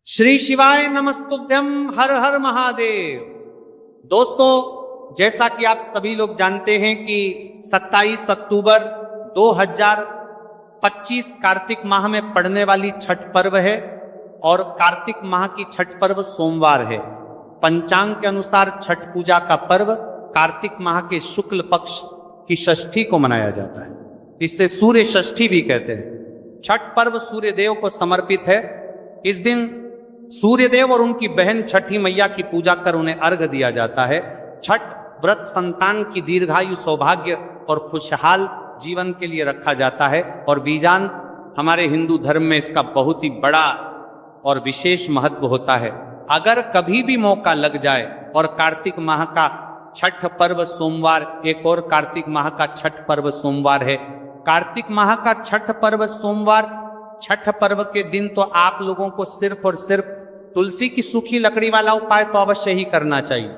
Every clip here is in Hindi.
श्री शिवाय नमस्तुभ्यम, हर हर महादेव। दोस्तों, जैसा कि आप सभी लोग जानते हैं कि 27 अक्टूबर 2025 कार्तिक माह में पड़ने वाली छठ पर्व है और कार्तिक माह की छठ पर्व सोमवार है। पंचांग के अनुसार छठ पूजा का पर्व कार्तिक माह के शुक्ल पक्ष की षष्ठी को मनाया जाता है। इसे सूर्य षष्ठी भी कहते हैं। छठ पर्व सूर्य देव को समर्पित है। इस दिन सूर्यदेव और उनकी बहन छठी मैया की पूजा कर उन्हें अर्घ दिया जाता है। छठ व्रत संतान की दीर्घायु, सौभाग्य और खुशहाल जीवन के लिए रखा जाता है और बीजान हमारे हिंदू धर्म में इसका बहुत ही बड़ा और विशेष महत्व होता है। अगर कभी भी मौका लग जाए और कार्तिक माह का छठ पर्व सोमवार, एक और कार्तिक माह का छठ पर्व सोमवार है। कार्तिक माह का छठ पर्व सोमवार, छठ पर्व के दिन तो आप लोगों को सिर्फ और सिर्फ तुलसी की सूखी लकड़ी वाला उपाय तो अवश्य ही करना चाहिए।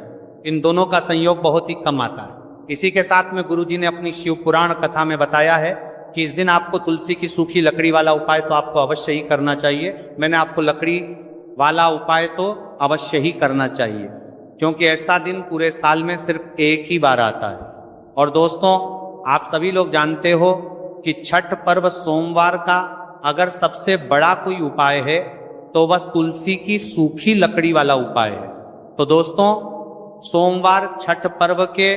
इन दोनों का संयोग बहुत ही कम आता है। इसी के साथ में गुरुजी ने अपनी शिव पुराण कथा में बताया है कि इस दिन आपको तुलसी की सूखी लकड़ी वाला उपाय तो आपको अवश्य ही करना चाहिए। मैंने आपको लकड़ी वाला उपाय तो अवश्य ही करना चाहिए, क्योंकि ऐसा दिन पूरे साल में सिर्फ एक ही बार आता है। और दोस्तों, आप सभी लोग जानते हो कि छठ पर्व सोमवार का अगर सबसे बड़ा कोई उपाय है तो वह तुलसी की सूखी लकड़ी वाला उपाय है। तो दोस्तों, सोमवार छठ पर्व के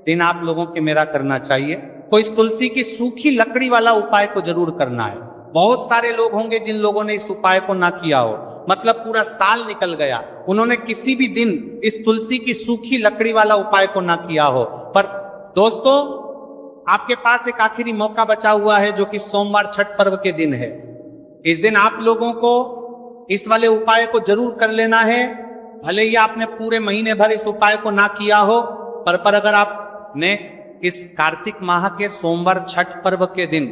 दिन आप लोगों के मेरा करना चाहिए, तो इस तुलसी की सूखी लकड़ी वाला उपाय को जरूर करना है। बहुत सारे लोग होंगे जिन लोगों ने इस उपाय को ना किया हो, मतलब पूरा साल निकल गया, उन्होंने किसी भी दिन इस तुलसी की सूखी लकड़ी वाला उपाय को ना किया हो। पर दोस्तों, आपके पास एक आखिरी मौका बचा हुआ है, जो कि सोमवार छठ पर्व के दिन है। इस दिन आप लोगों को इस वाले उपाय को जरूर कर लेना है। भले ही आपने पूरे महीने भर इस उपाय को ना किया हो, पर अगर आपने इस कार्तिक माह के सोमवार छठ पर्व के दिन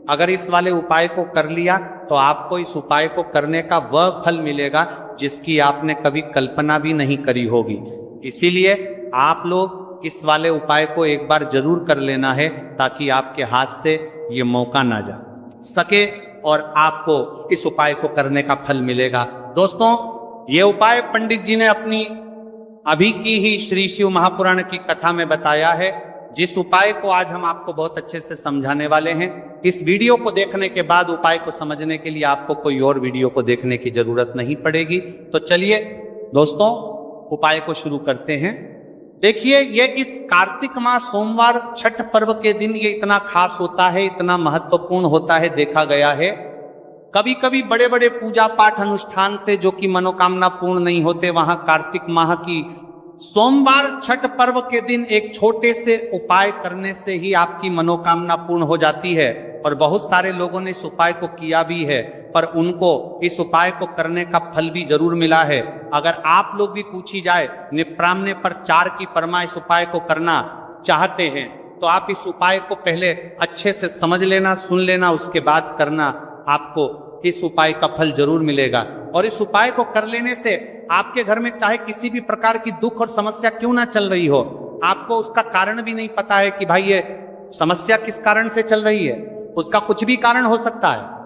अगर इस वाले उपाय को कर लिया तो आपको इस उपाय को करने का वह फल मिलेगा जिसकी आपने कभी कल्पना भी नहीं करी होगी। इसीलिए आप लोग इस वाले उपाय को एक बार जरूर कर लेना है, ताकि आपके हाथ से ये मौका ना जा सके और आपको इस उपाय को करने का फल मिलेगा। दोस्तों, ये उपाय पंडित जी ने अपनी अभी की ही श्री शिव महापुराण की कथा में बताया है, जिस उपाय को आज हम आपको बहुत अच्छे से समझाने वाले हैं। इस वीडियो को देखने के बाद उपाय को समझने के लिए आपको कोई और वीडियो को देखने की जरूरत नहीं पड़ेगी। तो चलिए दोस्तों, उपाय को शुरू करते हैं। देखिए, ये इस कार्तिक माह सोमवार छठ पर्व के दिन ये इतना खास होता है, इतना महत्वपूर्ण होता है। देखा गया है कभी कभी बड़े बड़े पूजा पाठ अनुष्ठान से जो कि मनोकामना पूर्ण नहीं होते, वहां कार्तिक माह की सोमवार छठ पर्व के दिन एक छोटे से उपाय करने से ही आपकी मनोकामना पूर्ण हो जाती है। और बहुत सारे लोगों ने इस उपाय को किया भी है, पर उनको इस उपाय को करने का फल भी जरूर मिला है। अगर आप लोग भी पूछी जाए निप्रामने पर 4 की परमा इस उपाय को करना चाहते हैं तो आप इस उपाय को पहले अच्छे से समझ लेना, सुन लेना, उसके बाद करना। आपको इस उपाय का फल जरूर मिलेगा। और इस उपाय को कर लेने से आपके घर में चाहे किसी भी प्रकार की दुख और समस्या क्यों ना चल रही हो, आपको उसका कारण भी नहीं पता है कि भाई ये समस्या किस कारण से चल रही है, उसका कुछ भी कारण हो सकता है।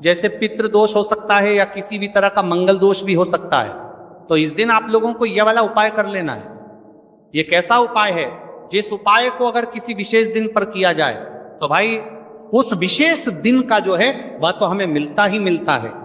जैसे पितृ दोष हो सकता है या किसी भी तरह का मंगल दोष भी हो सकता है। तो इस दिन आप लोगों को यह वाला उपाय कर लेना है। यह कैसा उपाय है, जिस उपाय को अगर किसी विशेष दिन पर किया जाए तो भाई उस विशेष दिन का जो है वह तो हमें मिलता ही मिलता है।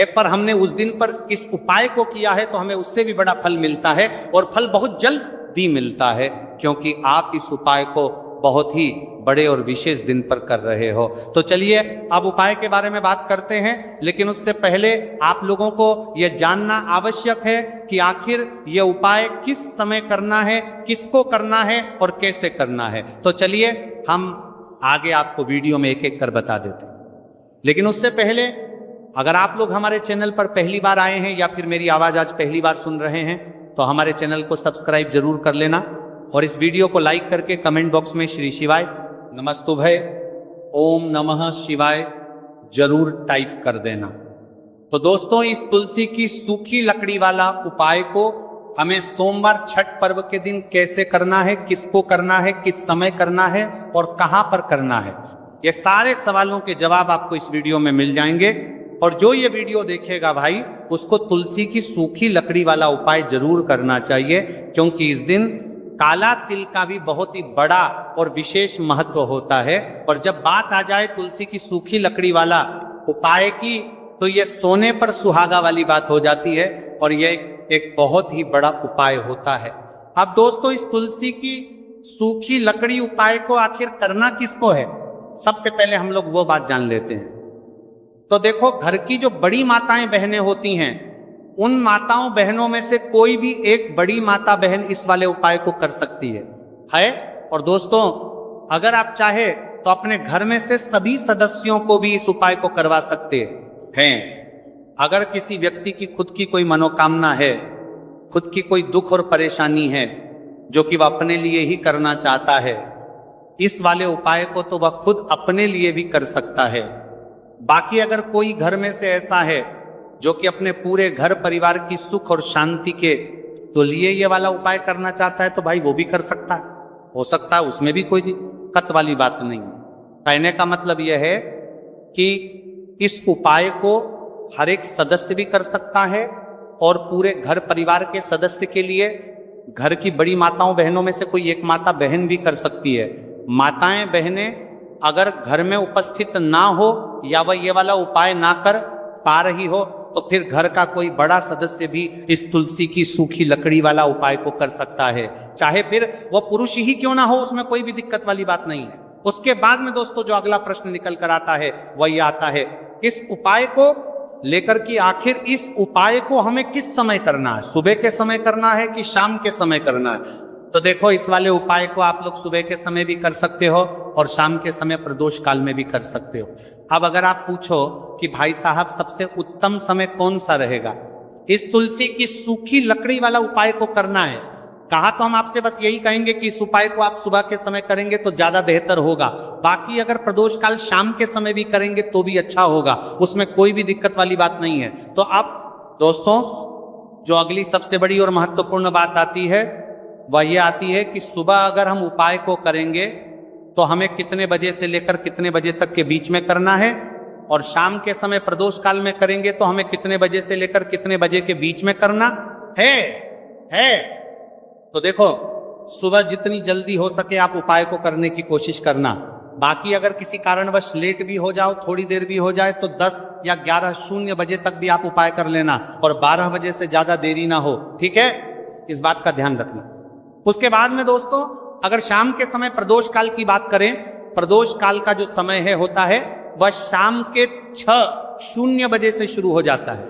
पर हमने उस दिन पर इस उपाय को किया है तो हमें उससे भी बड़ा फल मिलता है, और फल बहुत जल्दी मिलता है, क्योंकि आप इस उपाय को बहुत ही बड़े और विशेष दिन पर कर रहे हो। तो चलिए अब उपाय के बारे में बात करते हैं, लेकिन उससे पहले आप लोगों को यह जानना आवश्यक है कि आखिर यह उपाय किस समय करना है, किसको करना है और कैसे करना है। तो चलिए हम आगे आपको वीडियो में एक एक कर बता देते हैं। लेकिन उससे पहले, अगर आप लोग हमारे चैनल पर पहली बार आए हैं या फिर मेरी आवाज आज पहली बार सुन रहे हैं तो हमारे चैनल को सब्सक्राइब जरूर कर लेना, और इस वीडियो को लाइक करके कमेंट बॉक्स में श्री शिवाय नमस्तुभय, ओम नमः शिवाय जरूर टाइप कर देना। तो दोस्तों, इस तुलसी की सूखी लकड़ी वाला उपाय को हमें सोमवार छठ पर्व के दिन कैसे करना है, किसको करना है, किस समय करना है और कहां पर करना है, ये सारे सवालों के जवाब आपको इस वीडियो में मिल जाएंगे। और जो ये वीडियो देखेगा भाई, उसको तुलसी की सूखी लकड़ी वाला उपाय जरूर करना चाहिए, क्योंकि इस दिन काला तिल का भी बहुत ही बड़ा और विशेष महत्व होता है। और जब बात आ जाए तुलसी की सूखी लकड़ी वाला उपाय की, तो ये सोने पर सुहागा वाली बात हो जाती है और ये एक बहुत ही बड़ा उपाय होता है। अब दोस्तों, इस तुलसी की सूखी लकड़ी उपाय को आखिर करना किसको है, सबसे पहले हम लोग वो बात जान लेते हैं। तो देखो, घर की जो बड़ी माताएं बहनें होती हैं, उन माताओं बहनों में से कोई भी एक बड़ी माता बहन इस वाले उपाय को कर सकती है। और दोस्तों, अगर आप चाहे तो अपने घर में से सभी सदस्यों को भी इस उपाय को करवा सकते हैं। अगर किसी व्यक्ति की खुद की कोई मनोकामना है, खुद की कोई दुख और परेशानी है जो कि वह अपने लिए ही करना चाहता है, इस वाले उपाय को तो वह खुद अपने लिए भी कर सकता है। बाकी अगर कोई घर में से ऐसा है जो कि अपने पूरे घर परिवार की सुख और शांति के तो लिए ये वाला उपाय करना चाहता है, तो भाई वो भी कर सकता है, हो सकता है, उसमें भी कोई दिक्कत वाली बात नहीं है। कहने का मतलब यह है कि इस उपाय को हर एक सदस्य भी कर सकता है और पूरे घर परिवार के सदस्य के लिए घर की बड़ी माताओं बहनों में से कोई एक माता बहन भी कर सकती है। माताएं बहनें अगर घर में उपस्थित ना हो या वह ये वाला उपाय ना कर पा रही हो, तो फिर घर का कोई बड़ा सदस्य भी इस तुलसी की सूखी लकड़ी वाला उपाय को कर सकता है, चाहे फिर वह पुरुष ही क्यों ना हो, उसमें कोई भी दिक्कत वाली बात नहीं है। उसके बाद में दोस्तों जो अगला प्रश्न निकल कर आता है वह ये आता है, इस उपाय को लेकर कि आखिर इस उपाय को हमें किस समय करना है, सुबह के समय करना है कि शाम के समय करना है। तो देखो, इस वाले उपाय को आप लोग सुबह के समय भी कर सकते हो और शाम के समय प्रदोष काल में भी कर सकते हो। अब अगर आप पूछो कि भाई साहब सबसे उत्तम समय कौन सा रहेगा इस तुलसी की सूखी लकड़ी वाला उपाय को करना है, कहा तो हम आपसे बस यही कहेंगे कि इस उपाय को आप सुबह के समय करेंगे तो ज्यादा बेहतर होगा। बाकी अगर प्रदोष काल शाम के समय भी करेंगे तो भी अच्छा होगा, उसमें कोई भी दिक्कत वाली बात नहीं है। तो अब दोस्तों, जो अगली सबसे बड़ी और महत्वपूर्ण बात आती है वह यह आती है कि सुबह अगर हम उपाय को करेंगे तो हमें कितने बजे से लेकर कितने बजे तक के बीच में करना है, और शाम के समय प्रदोष काल में करेंगे तो हमें कितने बजे से लेकर कितने बजे के बीच में करना है। तो देखो, सुबह जितनी जल्दी हो सके आप उपाय को करने की कोशिश करना। बाकी अगर किसी कारणवश लेट भी हो जाओ, थोड़ी देर भी हो जाए, तो 10 या 11:00 बजे तक भी आप उपाय कर लेना और 12 बजे से ज्यादा देरी ना हो, ठीक है, इस बात का ध्यान रखना। उसके बाद में दोस्तों, अगर शाम के समय प्रदोष काल की बात करें, प्रदोष काल का जो समय है होता है वह शाम के 6:00 बजे से शुरू हो जाता है।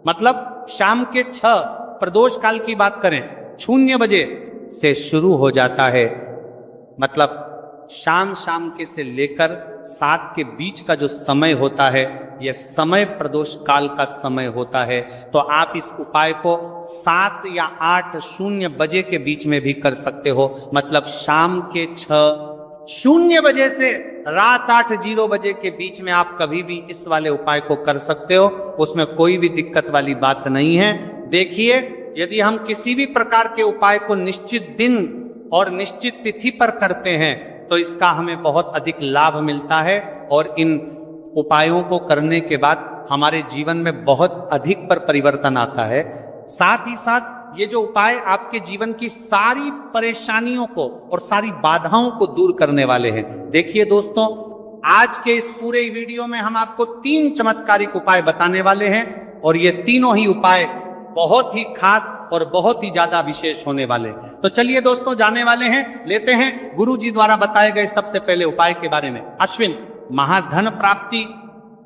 मतलब शाम के 6 प्रदोष काल की बात करें 0 बजे से शुरू हो जाता है। मतलब शाम के से लेकर 7 के बीच का जो समय होता है, यह समय प्रदोष काल का समय होता है। तो आप इस उपाय को 7 या 8:00 बजे के बीच में भी कर सकते हो। मतलब शाम के 6:00 बजे से रात 8:00 बजे के बीच में आप कभी भी इस वाले उपाय को कर सकते हो, उसमें कोई भी दिक्कत वाली बात नहीं है। देखिए, यदि हम किसी भी प्रकार के उपाय को निश्चित दिन और निश्चित तिथि पर करते हैं तो इसका हमें बहुत अधिक लाभ मिलता है और इन उपायों को करने के बाद हमारे जीवन में बहुत अधिक परिवर्तन आता है। साथ ही साथ ये जो उपाय आपके जीवन की सारी परेशानियों को और सारी बाधाओं को दूर करने वाले हैं। देखिए दोस्तों, आज के इस पूरे वीडियो में हम आपको 3 चमत्कारिक उपाय बताने वाले हैं और ये तीनों ही उपाय बहुत ही खास और बहुत ही ज्यादा विशेष होने वाले। तो चलिए दोस्तों, जाने वाले हैं, लेते हैं गुरु जी द्वारा बताए गए सबसे पहले उपाय के बारे में। अश्विन महाधन प्राप्ति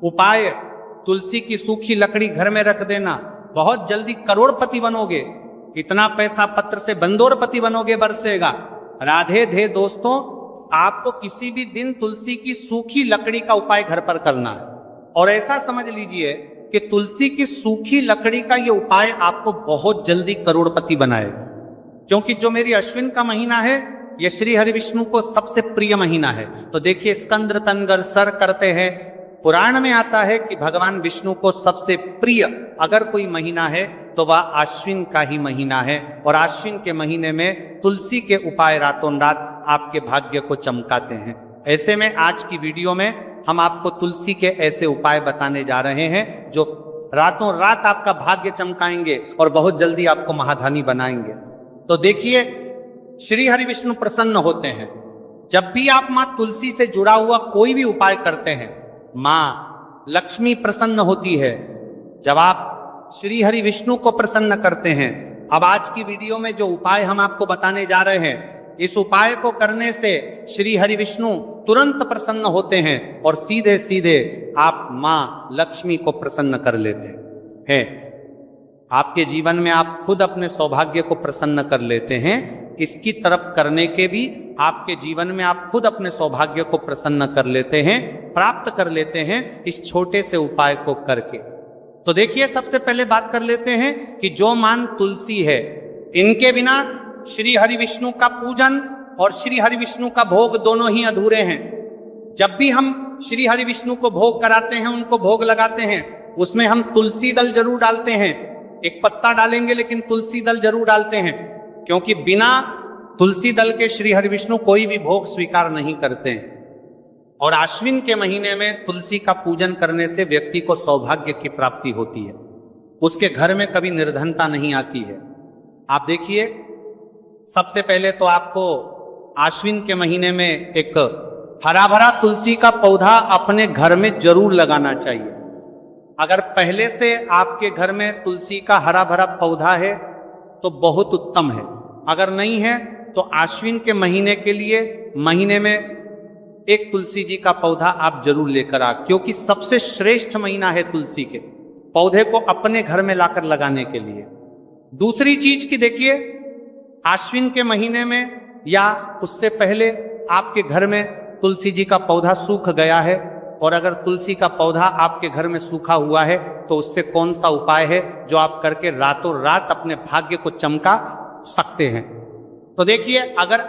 उपाय, तुलसी की सूखी लकड़ी घर में रख देना, बहुत जल्दी करोड़पति बनोगे, इतना पैसा पत्र से बंदोरपति बनोगे, बरसेगा। राधे धे दोस्तों, आपको किसी भी दिन तुलसी की सूखी लकड़ी का उपाय घर पर करना है और ऐसा समझ लीजिए कि तुलसी की सूखी लकड़ी का ये उपाय आपको बहुत जल्दी करोड़पति बनाएगा। क्योंकि जो मेरी अश्विन का महीना है ये श्री हरि विष्णु को सबसे प्रिय महीना है। तो देखिए, स्कंद तनगर सर करते हैं, पुराण में आता है कि भगवान विष्णु को सबसे प्रिय अगर कोई महीना है तो वह आश्विन का ही महीना है और आश्विन के महीने में तुलसी के उपाय रातों रात आपके भाग्य को चमकाते हैं। ऐसे में आज की वीडियो में हम आपको तुलसी के ऐसे उपाय बताने जा रहे हैं जो रातों रात आपका भाग्य चमकाएंगे और बहुत जल्दी आपको महाधनी बनाएंगे। तो देखिए, श्री हरि विष्णु प्रसन्न होते हैं जब भी आप मां तुलसी से जुड़ा हुआ कोई भी उपाय करते हैं। मां लक्ष्मी प्रसन्न होती है जब आप श्री हरि विष्णु को प्रसन्न करते हैं। अब आज की वीडियो में जो उपाय हम आपको बताने जा रहे हैं, इस उपाय को करने से श्री हरि विष्णु तुरंत प्रसन्न होते हैं और सीधे सीधे आप मां लक्ष्मी को प्रसन्न कर लेते हैं। आपके जीवन में आप खुद अपने सौभाग्य को प्रसन्न कर लेते हैं। इसकी तरफ करने के भी आपके जीवन में आप खुद अपने सौभाग्य को प्रसन्न कर लेते हैं, प्राप्त कर लेते हैं इस छोटे से उपाय को करके। तो देखिए, सबसे पहले बात कर लेते हैं कि जो मान तुलसी है, इनके बिना श्री हरि विष्णु का पूजन और श्री हरि विष्णु का भोग दोनों ही अधूरे हैं। जब भी हम श्री हरि विष्णु को भोग कराते हैं, उनको भोग लगाते हैं, उसमें हम तुलसी दल जरूर डालते हैं। एक पत्ता डालेंगे लेकिन तुलसी दल जरूर डालते हैं, क्योंकि बिना तुलसी दल के श्री हरि विष्णु कोई भी भोग स्वीकार नहीं करते हैं। और आश्विन के महीने में तुलसी का पूजन करने से व्यक्ति को सौभाग्य की प्राप्ति होती है, उसके घर में कभी निर्धनता नहीं आती है। आप देखिए, सबसे पहले तो आपको आश्विन के महीने में एक हरा भरा तुलसी का पौधा अपने घर में जरूर लगाना चाहिए। अगर पहले से आपके घर में तुलसी का हरा भरा पौधा है तो बहुत उत्तम है, अगर नहीं है तो आश्विन के महीने के लिए महीने में एक तुलसी जी का पौधा आप जरूर लेकर आ, क्योंकि सबसे श्रेष्ठ महीना है तुलसी के पौधे को अपने घर में लाकर लगाने के लिए। दूसरी चीज की देखिए, आश्विन के महीने में या उससे पहले आपके घर में तुलसी जी का पौधा सूख गया है, और अगर तुलसी का पौधा आपके घर में सूखा हुआ है तो उससे कौन सा उपाय है जो आप करके रातों रात अपने भाग्य को चमका सकते हैं। तो देखिए, अगर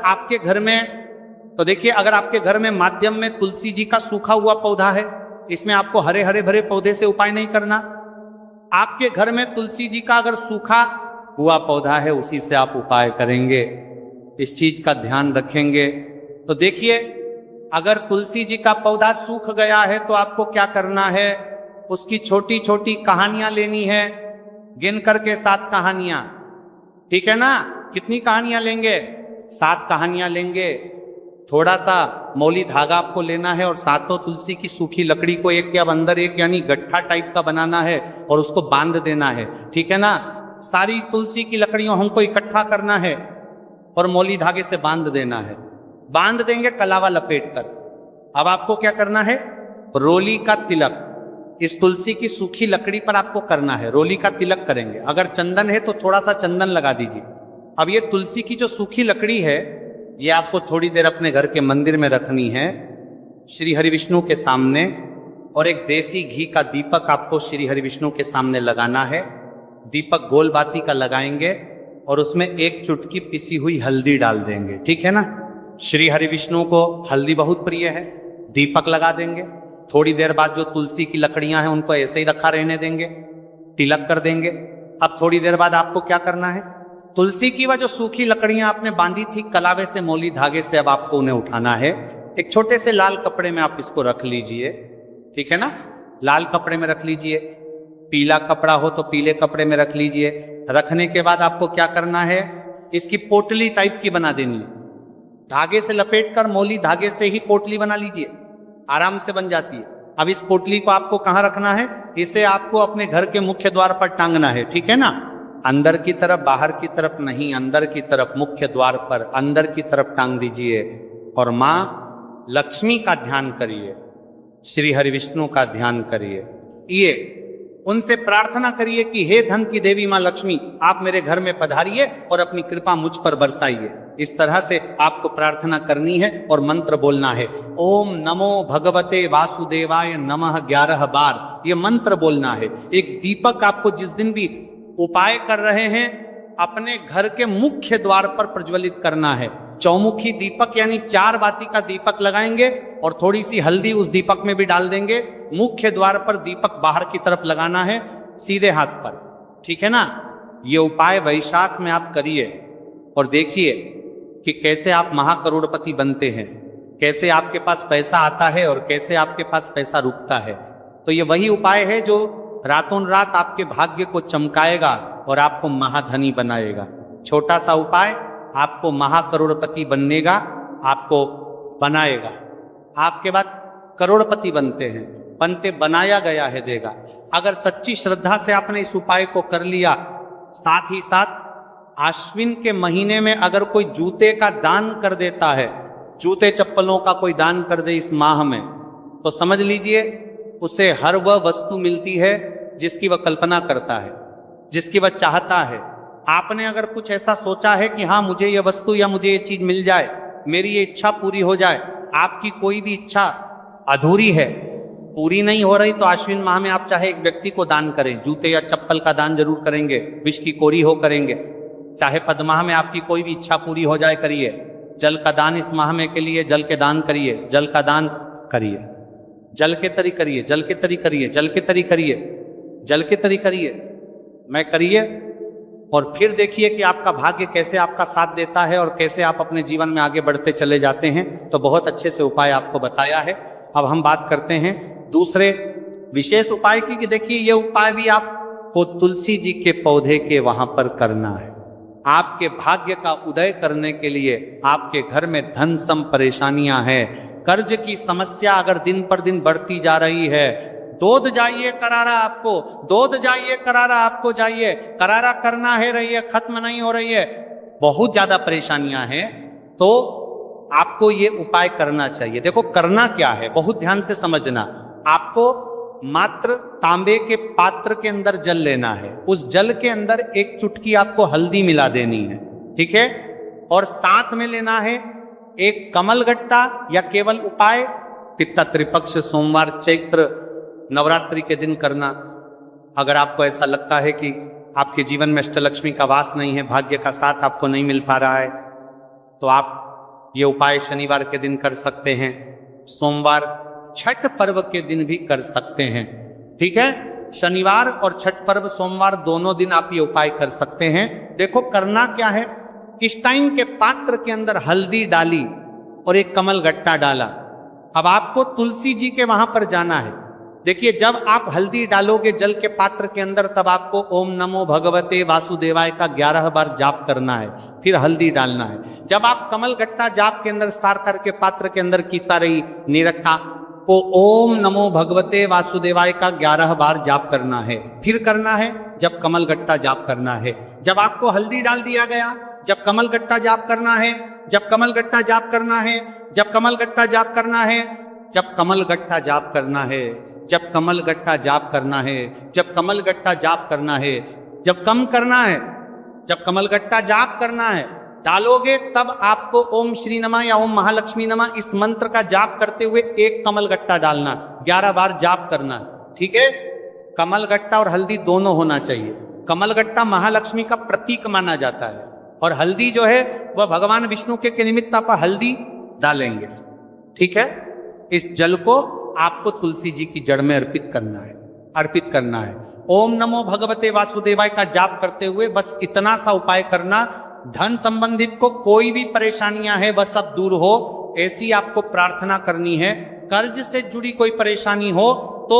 आपके घर में माध्यम में तुलसी जी का सूखा हुआ पौधा है, इसमें आपको हरे हरे भरे पौधे से उपाय नहीं करना। आपके घर में तुलसी जी का अगर सूखा हुआ पौधा है, उसी से आप उपाय करेंगे, इस चीज का ध्यान रखेंगे। तो देखिए, अगर तुलसी जी का पौधा सूख गया है तो आपको क्या करना है, उसकी छोटी छोटी कहानियां लेनी है, गिन करके 7 कहानियां, ठीक है ना। कितनी कहानियां लेंगे? 7 कहानियां लेंगे। थोड़ा सा मौली धागा आपको लेना है और 7 तुलसी की सूखी लकड़ी को एक के अब अंदर एक यानी गट्ठा टाइप का बनाना है और उसको बांध देना है, ठीक है ना। सारी तुलसी की लकड़ियों हमको इकट्ठा करना है और मौली धागे से बांध देना है। बांध देंगे कलावा लपेट कर। अब आपको क्या करना है, रोली का तिलक इस तुलसी की सूखी लकड़ी पर आपको करना है, रोली का तिलक करेंगे। अगर चंदन है तो थोड़ा सा चंदन लगा दीजिए। अब ये तुलसी की जो सूखी लकड़ी है, ये आपको थोड़ी देर अपने घर के मंदिर में रखनी है श्री हरि विष्णु के सामने, और एक देसी घी का दीपक आपको श्री हरि विष्णु के सामने लगाना है। दीपक गोल बाती का लगाएंगे और उसमें एक चुटकी पिसी हुई हल्दी डाल देंगे, ठीक है ना। श्री हरि विष्णु को हल्दी बहुत प्रिय है। दीपक लगा देंगे। थोड़ी देर बाद जो तुलसी की लकड़ियां हैं उनको ऐसे ही रखा रहने देंगे, तिलक कर देंगे। अब थोड़ी देर बाद आपको क्या करना है, तुलसी की वह जो सूखी लकड़ियां आपने बांधी थी कलावे से मौली धागे से, अब आपको उन्हें उठाना है। एक छोटे से लाल कपड़े में आप इसको रख लीजिए, ठीक है ना। लाल कपड़े में रख लीजिए, पीला कपड़ा हो तो पीले कपड़े में रख लीजिए। रखने के बाद आपको क्या करना है, इसकी पोटली टाइप की बना देनी है। धागे से लपेटकर मौली धागे से ही पोटली बना लीजिए, आराम से बन जाती है। अब इस पोटली को आपको कहाँ रखना है, इसे आपको अपने घर के मुख्य द्वार पर टांगना है, ठीक है ना। अंदर की तरफ, बाहर की तरफ नहीं, अंदर की तरफ, मुख्य द्वार पर अंदर की तरफ टांग दीजिए। और मां लक्ष्मी का ध्यान करिए, श्री हरि विष्णु का ध्यान करिए। ये उनसे प्रार्थना करिए कि हे धन की देवी मां लक्ष्मी, आप मेरे घर में पधारिए और अपनी कृपा मुझ पर बरसाइए। इस तरह से आपको प्रार्थना करनी है और मंत्र बोलना है। ओम नमो भगवते वासुदेवाय नमः 11 बार ये मंत्र बोलना है। एक दीपक आपको जिस दिन भी उपाय कर रहे हैं अपने घर के मुख्य द्वार पर प्रज्वलित करना है। चौमुखी दीपक यानी 4 बाती का दीपक लगाएंगे और थोड़ी सी हल्दी उस दीपक में भी डाल देंगे। मुख्य द्वार पर दीपक बाहर की तरफ लगाना है, सीधे हाथ पर, ठीक है ना। ये उपाय वैशाख में आप करिए और देखिए कि कैसे आप महाकरोड़पति बनते हैं। कैसे आपके पास पैसा आता है और कैसे आपके पास पैसा रुकता है। तो ये वही उपाय है जो रातों रात आपके भाग्य को चमकाएगा और आपको महाधनी बनाएगा। छोटा सा उपाय आपको महाकरोड़पति बननेगा, आपको बनाएगा। आपके बाद करोड़पति बनते हैं, बनते बनाया गया है देगा। अगर सच्ची श्रद्धा से आपने इस उपाय को कर लिया, साथ ही साथ आश्विन के महीने में अगर कोई जूते का दान कर देता है, जूते चप्पलों का कोई दान कर दे इस माह में, तो समझ लीजिए उसे हर वह वस्तु मिलती है जिसकी वह कल्पना करता है, जिसकी वह चाहता है। आपने अगर कुछ ऐसा सोचा है कि हाँ मुझे यह वस्तु या मुझे ये चीज मिल जाए, मेरी ये इच्छा पूरी हो जाए, आपकी कोई भी इच्छा अधूरी है, पूरी नहीं हो रही, तो आश्विन माह में आप चाहे एक व्यक्ति को दान करें, जूते या चप्पल का दान जरूर करेंगे, विष की कोरी हो करेंगे। चाहे पद्माह में आपकी कोई भी इच्छा पूरी हो जाए, करिए। जल का दान इस माह में के लिए जल के दान करिए, जल का दान करिए, जल के तरी करिए, जल के तरी करिए, जल के तरी करिए, जल के तरी करिए, मैं करिए। और फिर देखिए कि आपका भाग्य कैसे आपका साथ देता है और कैसे आप अपने जीवन में आगे बढ़ते चले जाते हैं। तो बहुत अच्छे से उपाय आपको बताया है। अब हम बात करते हैं दूसरे विशेष उपाय की, कि देखिए ये उपाय भी आपको तुलसी जी के पौधे के वहां पर करना है। आपके भाग्य का उदय करने के लिए आपके घर में धन सम परेशानियां हैं, कर्ज की समस्या अगर दिन पर दिन बढ़ती जा रही है, दूध जाइए करारा आपको, दूध जाइए करारा आपको जाइए, करारा करना है रही है, खत्म नहीं हो रही है, बहुत ज्यादा परेशानियां हैं, तो आपको ये उपाय करना चाहिए। देखो करना क्या है, बहुत ध्यान से समझना। आपको मात्र तांबे के पात्र के अंदर जल लेना है, उस जल के अंदर एक चुटकी आपको हल्दी मिला देनी है, ठीक है। और साथ में लेना है एक कमलगट्टा, या केवल उपाय पिता त्रिपक्ष सोमवार चैत्र नवरात्रि के दिन करना। अगर आपको ऐसा लगता है कि आपके जीवन में अष्टलक्ष्मी का वास नहीं है, भाग्य का साथ आपको नहीं मिल पा रहा है, तो आप ये उपाय शनिवार के दिन कर सकते हैं, सोमवार छठ पर्व के दिन भी कर सकते हैं, ठीक है। शनिवार और छठ पर्व सोमवार दोनों दिन आप ये उपाय कर सकते हैं। देखो करना क्या है, इस टाइम के पात्र के अंदर हल्दी डाली और एक कमल गट्टा डाला। अब आपको तुलसी जी के वहां पर जाना है। देखिए जब आप हल्दी डालोगे जल के पात्र के अंदर, तब आपको ओम नमो भगवते वासुदेवाय का 11 बार जाप करना है, फिर हल्दी डालना है। जब आप कमल गट्टा जाप के अंदर सार करके पात्र के अंदर कीता रही निरखा, को ओम नमो भगवते वासुदेवाय का 11 बार जाप करना है, फिर करना है जब कमल गट्टा जाप करना है। जब आपको हल्दी डाल दिया गया, जब कमल गट्टा जाप करना है, जब कमल गट्टा जाप करना है, जब कमल गट्टा जाप करना है, जब कमल गट्टा जाप करना है, जब कमल गट्टा जाप करना है, जब कमल गट्टा जाप करना है, जब कम करना है, जब कमल गट्टा जाप करना है डालोगे, तब आपको ओम श्री नमः या ओम महालक्ष्मी नमः इस मंत्र का जाप करते हुए एक कमल गट्टा डालना, 11 बार जाप करना, ठीक है। कमल गट्टा और हल्दी दोनों होना चाहिए। कमल गट्टा महालक्ष्मी का प्रतीक माना जाता है, और हल्दी जो है वह भगवान विष्णु के निमित्त आप हल्दी डालेंगे, ठीक है। इस जल को आपको तुलसी जी की जड़ में अर्पित करना है, अर्पित करना है। ओम नमो भगवते वासुदेवाय का जाप करते हुए बस इतना सा उपाय करना। धन संबंधित को कोई भी परेशानियां है वह सब दूर हो, ऐसी आपको प्रार्थना करनी है। कर्ज से जुड़ी कोई परेशानी हो तो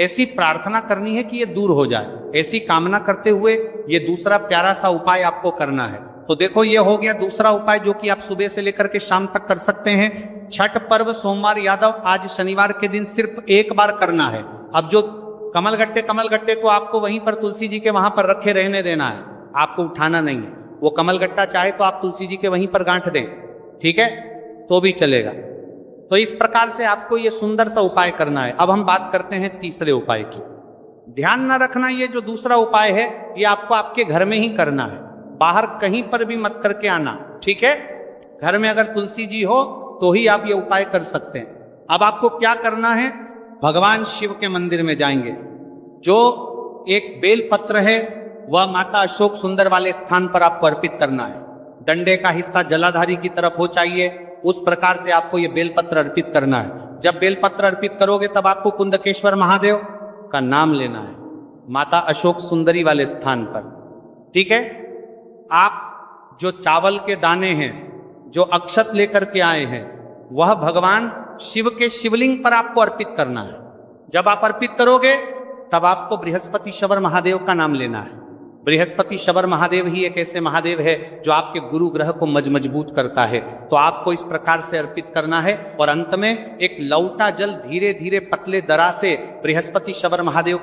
ऐसी प्रार्थना करनी है कि ये दूर हो जाए, ऐसी कामना करते हुए ये दूसरा प्यारा सा उपाय आपको करना है। तो देखो ये हो गया दूसरा उपाय, जो कि आप सुबह से लेकर के शाम तक कर सकते हैं। छठ पर्व सोमवार यादव आज शनिवार के दिन सिर्फ एक बार करना है। अब जो कमल गट्टे को आपको वहीं पर तुलसी जी के वहां पर रखे रहने देना है, आपको उठाना नहीं है। वो कमल गट्टा चाहे तो आप तुलसी जी के वहीं पर गांठ दें, ठीक है, तो भी चलेगा। तो इस प्रकार से आपको ये सुंदर सा उपाय करना है। अब हम बात करते हैं तीसरे उपाय की। ध्यान न रखना, ये जो दूसरा उपाय है ये आपको आपके घर में ही करना है, बाहर कहीं पर भी मत करके आना, ठीक है। घर में अगर तुलसी जी हो तो ही आप ये उपाय कर सकते हैं। अब आपको क्या करना है, भगवान शिव के मंदिर में जाएंगे। जो एक बेल पत्र है वह माता अशोक सुंदर वाले स्थान पर आपको अर्पित करना है। डंडे का हिस्सा जलाधारी की तरफ हो चाहिए, उस प्रकार से आपको ये बेलपत्र अर्पित करना है। जब बेलपत्र अर्पित करोगे तब आपको कुंदकेश्वर महादेव का नाम लेना है, माता अशोक सुंदरी वाले स्थान पर, ठीक है। आप जो चावल के दाने हैं, जो अक्षत लेकर के आए हैं, वह भगवान शिव के शिवलिंग पर आपको अर्पित करना है। जब आप अर्पित करोगे तब आपको बृहस्पति शबर महादेव का नाम लेना है। बृहस्पति शबर महादेव ही एक ऐसे महादेव है जो आपके गुरु ग्रह को मजबूत करता है। तो आपको इस प्रकार से अर्पित करना है और अंत में एक लौटा जल धीरे धीरे पतले दरा से बृहस्पति शबर महादेव